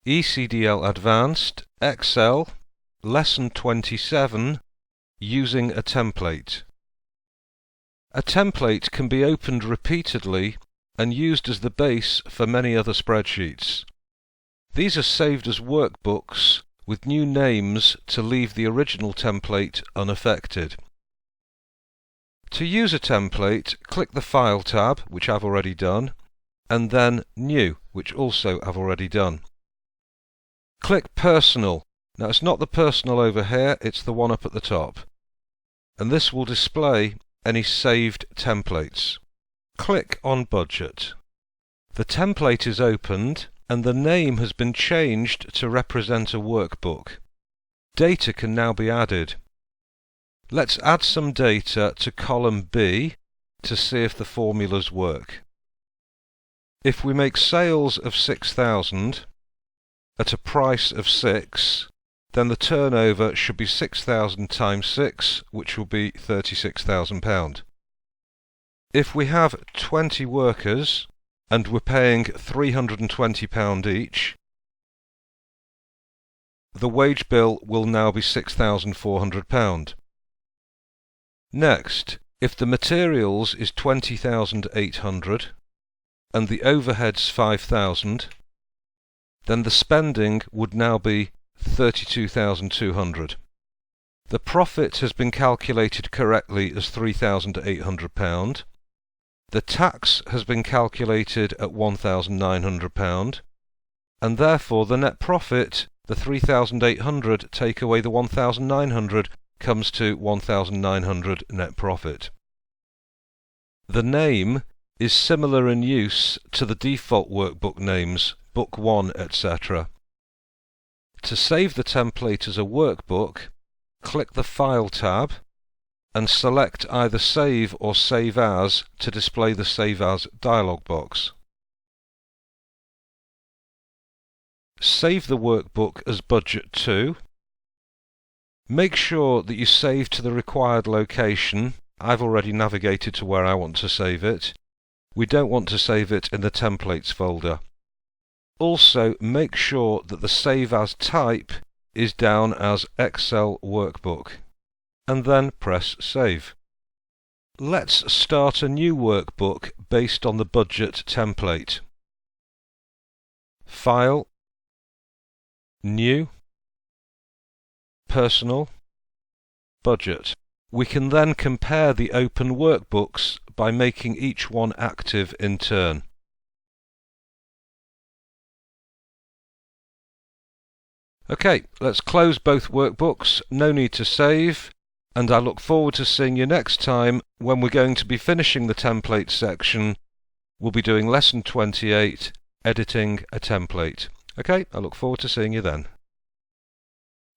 ECDL Advanced, Excel, Lesson 27, Using a Template. A template can be opened repeatedly and used as the base for many other spreadsheets. These are saved as workbooks with new names to leave the original template unaffected. To use a template, click the File tab, which I've already done, and then New, which also I've already done. Click Personal. Now it's not the personal over here, it's the one up at the top. And this will display any saved templates. Click on Budget. The template is opened and the name has been changed to represent a workbook. Data can now be added. Let's add some data to column B to see if the formulas work. If we make sales of 6,000 at a price of 6, then the turnover should be 6,000 times 6, which will be £36,000. If we have 20 workers and we're paying £320 each, the wage bill will now be £6,400. Next, if the materials is 20,800 and the overheads 5,000, then the spending would now be 32,200. The profit has been calculated correctly as £3,800. The tax has been calculated at £1,900, and therefore the net profit, the 3,800 take away the 1,900, comes to 1,900 net profit. The name is similar in use to the default workbook names, Book 1, etc. To save the template as a workbook, click the File tab and select either Save or Save As to display the Save As dialog box. Save the workbook as Budget 2. Make sure that you save to the required location. I've already navigated to where I want to save it. We don't want to save it in the Templates folder. Also, make sure that the Save As type is down as Excel Workbook, and then press Save. Let's start a new workbook based on the budget template. File, New, Personal, Budget. We can then compare the open workbooks by making each one active in turn. Okay, let's close both workbooks, no need to save, and I look forward to seeing you next time when we're going to be finishing the template section. We'll be doing lesson 28, editing a template. Okay, I look forward to seeing you then.